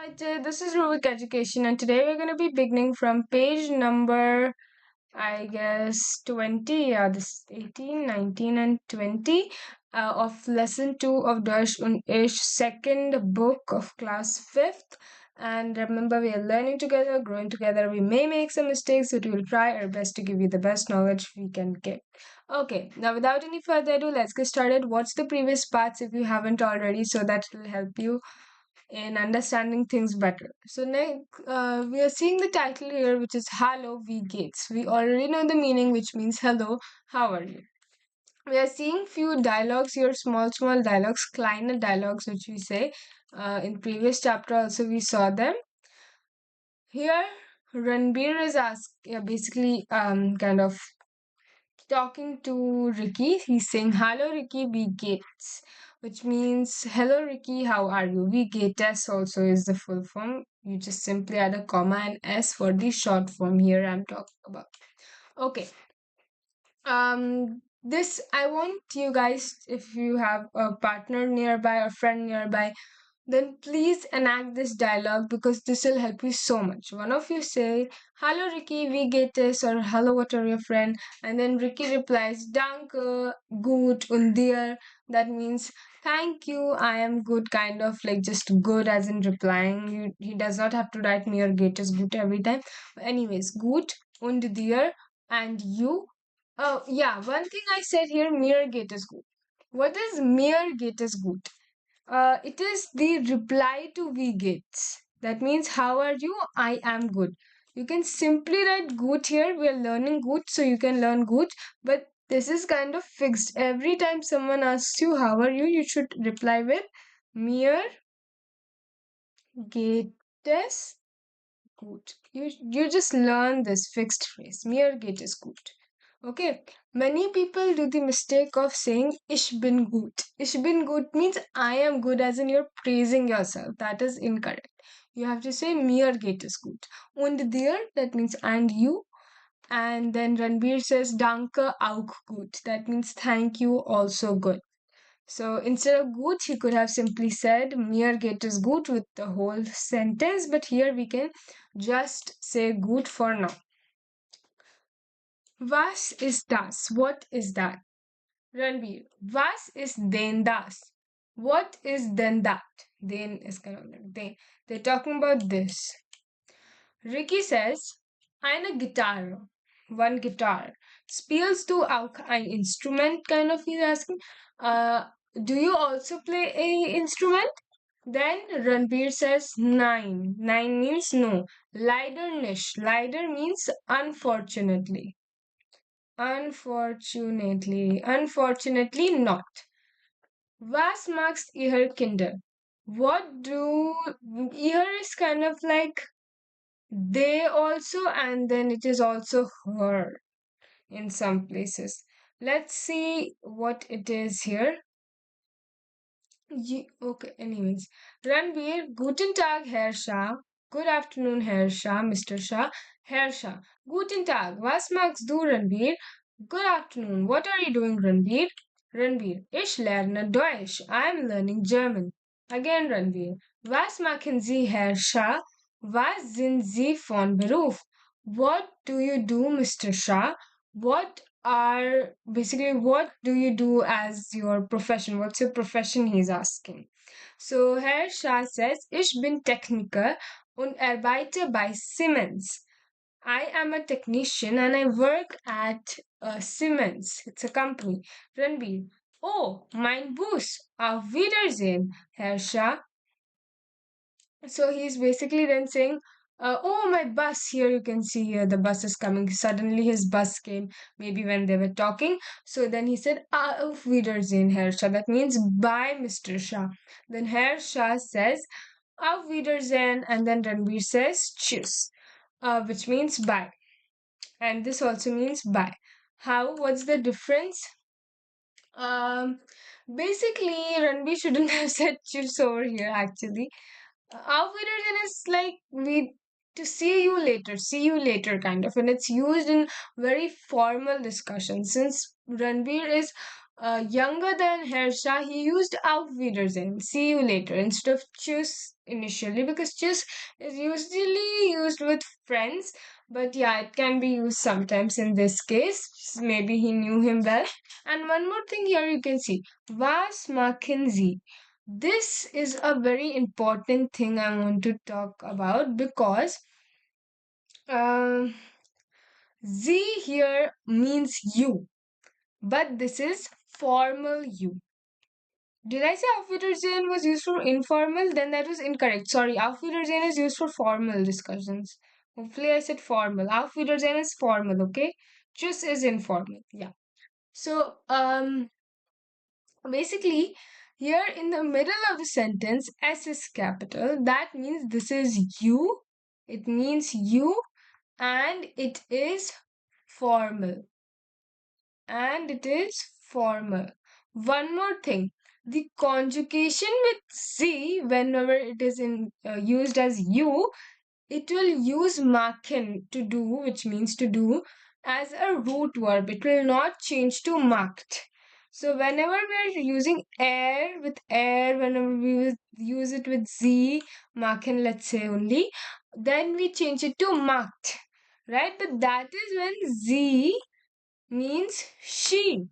Alright, this is RuVik Education, and today we're going to be beginning from page number, I guess, 20. Yeah, this is 18, 19, and 20 of lesson 2 of Deutsch und ich, second book of class 5th. And remember, we are learning together, growing together. We may make some mistakes, but we will try our best to give you the best knowledge we can give. Okay, now without any further ado, let's get started. Watch the previous parts if you haven't already, so that will help you in understanding things better. So next, we are seeing the title here, which is Hallo, wie geht's? We already know the meaning, which means hello, how are you? We are seeing few dialogues here, small dialogues, kleine dialogues, which we say. In previous chapter also we saw them. Here, Ranbir is basically kind of talking to Ricky. He's saying, "Hello, Ricky, wie geht's?" Which means, "Hello, Ricky, how are you?" Wie geht es also is the full form. You just simply add a comma and s for the short form here I'm talking about. Okay. This I want you guys, if you have a partner nearby or friend nearby, then please enact this dialogue because this will help you so much. One of you say, "Hello Ricky, wie geht es?" or "Hello, what are your friend?" And then Ricky replies, "Danke, gut und dir." That means, "Thank you, I am good," kind of like just good as in replying. He does not have to write mir geht es gut every time. But anyways, gut und dir and you. Oh, yeah, one thing I said here, mir geht es gut. What is mir geht es gut? It is the reply to wie geht's. That means, how are you? I am good. You can simply write gut here. We are learning gut, so you can learn gut. But this is kind of fixed. Every time someone asks you, how are you? You should reply with mir geht es gut. You just learn this fixed phrase. Mir geht es gut. Okay, many people do the mistake of saying ich bin gut. Ich bin gut means I am good, as in you're praising yourself. That is incorrect. You have to say mir geht es gut. Und dir, that means and you. And then Ranbir says danke auch gut. That means thank you, also good. So instead of gut, he could have simply said mir geht es gut with the whole sentence. But here we can just say gut for now. Was ist das? What is that? Ranbir, was ist denn das? What is then that? Then is kind of like they. They're talking about this. Ricky says, eine Gitarre. One guitar. Spielst du auch ein Instrument? Kind of he's asking. Do you also play a instrument? Then Ranbir says, nein. Nein means no. Leider nicht. Leider means unfortunately. Unfortunately not. Was magst ihr Kinder? What do ihr is kind of like they also, and then it is also her in some places. Let's see what it is here. Okay, anyways. Ranbir, guten Tag, Herr Shah. Good afternoon, Herr Shah, Mr. Shah. Herr Shah, guten Tag. Was magst du, Ranbir? Good afternoon. What are you doing, Ranbir? Ranbir, ich lerne Deutsch. I am learning German. Again, Ranbir. Was machen Sie, Herr Shah? Was sind Sie von Beruf? What do you do, Mr. Shah? What do you do as your profession? What's your profession? He's asking. So Herr Shah says, Ich bin Techniker und arbeite bei Siemens. I am a technician and I work at Siemens. It's a company. Ranbir, oh, mein Bus. Auf Wiedersehen, Herr Shah. So he's basically then saying, oh, my bus. Here you can see here the bus is coming. Suddenly his bus came, maybe when they were talking. So then he said, Auf Wiedersehen, Herr Shah. That means bye, Mr. Shah. Then Herr Shah says, Auf Wiedersehen. And then Ranbir says, Tschüss, which means bye. And this also means bye. What's the difference? Basically, Ranbir shouldn't have said Tschüss over here, actually. Auf Wiedersehen is like to see you later kind of, and it's used in very formal discussions. Since Ranbir is younger than Hersha, he used auf Wiedersehen, see you later, instead of tschüss initially, because tschüss is usually used with friends. But yeah, it can be used sometimes in this case. Maybe he knew him well. And one more thing here you can see, was machen Sie? This is a very important thing I want to talk about because um, Sie here means you, but this is formal you. Did I say Auf Wiedersehen was used for informal? Then that was incorrect. Sorry, Auf Wiedersehen is used for formal discussions. Hopefully I said formal. Auf Wiedersehen is formal, okay? Tschüss is informal. Yeah. So, basically, here in the middle of the sentence, S is capital. That means this is you. It means you and it is formal. And it is formal. One more thing, the conjugation with Z, whenever it is used as you, it will use machen to do, which means to do, as a root verb. It will not change to macht. So whenever we are using whenever we use it with Z, machen, let's say only, then we change it to macht, right? But that is when Z means she.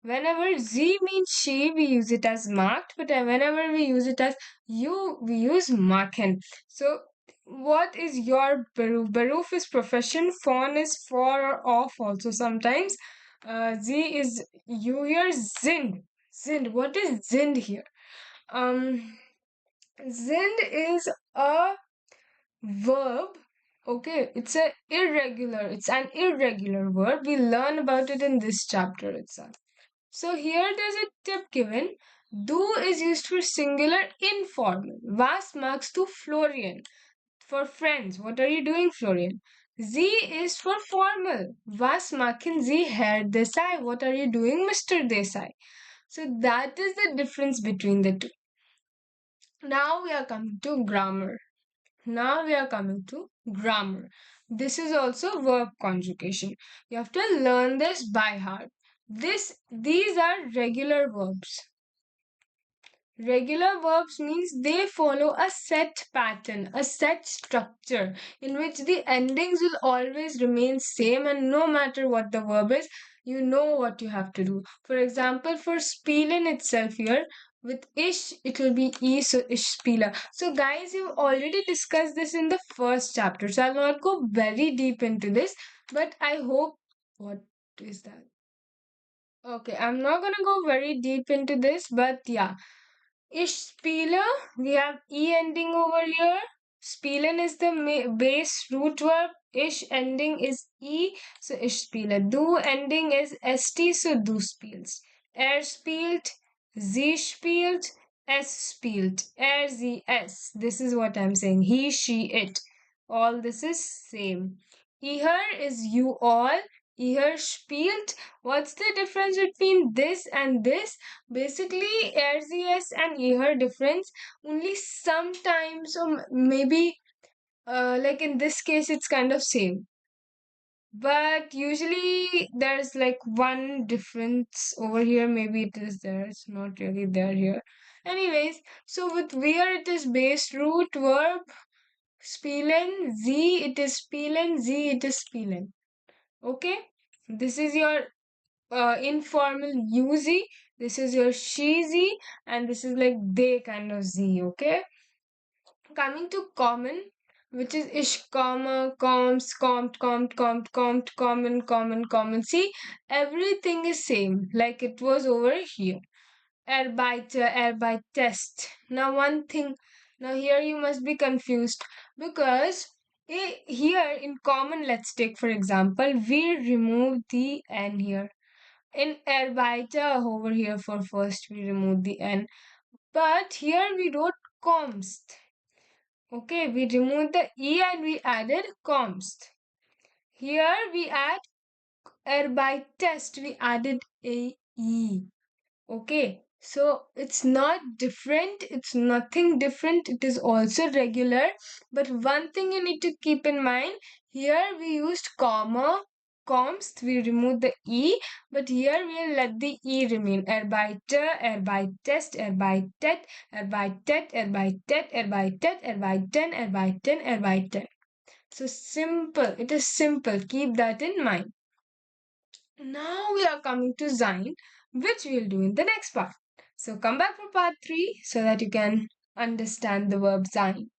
Whenever Z means she, we use it as marked, but whenever we use it as you, we use machen. So, what is your beruf? Beruf is profession, von is for or off also sometimes. Z is you here, sind. Sind. What is sind here? Sind is a verb. Okay, it's an irregular verb. We learn about it in this chapter itself. So here there's a tip given. Du is used for singular informal. Was magst du, Florian? For friends. What are you doing, Florian? Sie is for formal. Was machen Sie, Herr Desai? What are you doing, Mr. Desai? So that is the difference between the two. Now we are coming to grammar. This is also verb conjugation. You have to learn this by heart. These are regular verbs. Regular verbs means they follow a set pattern, a set structure in which the endings will always remain same, and no matter what the verb is, you know what you have to do. For example, for spielen itself here, with ish, it will be e, so ish spieler. So guys, you've already discussed this in the first chapter, so I'll not go very deep into this, but I hope, what is that? Okay, I'm not gonna go very deep into this, but yeah. Ich spiele, we have E ending over here. Spielen is the base root verb. Ich ending is E, so ich spiele. Du ending is ST, so du spielst. Spielt, sie spielt, es spielt. Sie, es. This is what I'm saying. He, she, it. All this is same. Ihr is you all. Ihr spielt. What's the difference between this and this? Basically, RZS and EHER difference only sometimes, or maybe like in this case, it's kind of same. But usually there's like one difference over here. Maybe it is there. It's not really there here. Anyways, so with where it is base root verb, spielen, Z it is spielen, Z it is spielen. Okay, this is your informal UZ, this is your she-Z, and this is like they kind of Z, okay? Coming to common, which is ish, comma, coms, common. See, everything is same, like it was over here. Arbeiter, Now one thing, now here you must be confused because here in common, let's take for example, we remove the N here. In Arbeiter over here for first we remove the N. But here we wrote kommst. Okay, we removed the E and we added kommst. Here we add Arbeitest, we added a E. Okay, so it's not different, it's nothing different, it is also regular. But one thing you need to keep in mind, here we used comma, kommst, we remove the E, but here we'll let the E remain. Arbeitet, arbeitet, arbeitet, arbeitet, arbeitet, arbeiten, arbeiten, arbeiten. So simple. It is simple. Keep that in mind. Now we are coming to sein, which we'll do in the next part. So come back for part 3 so that you can understand the verb sein.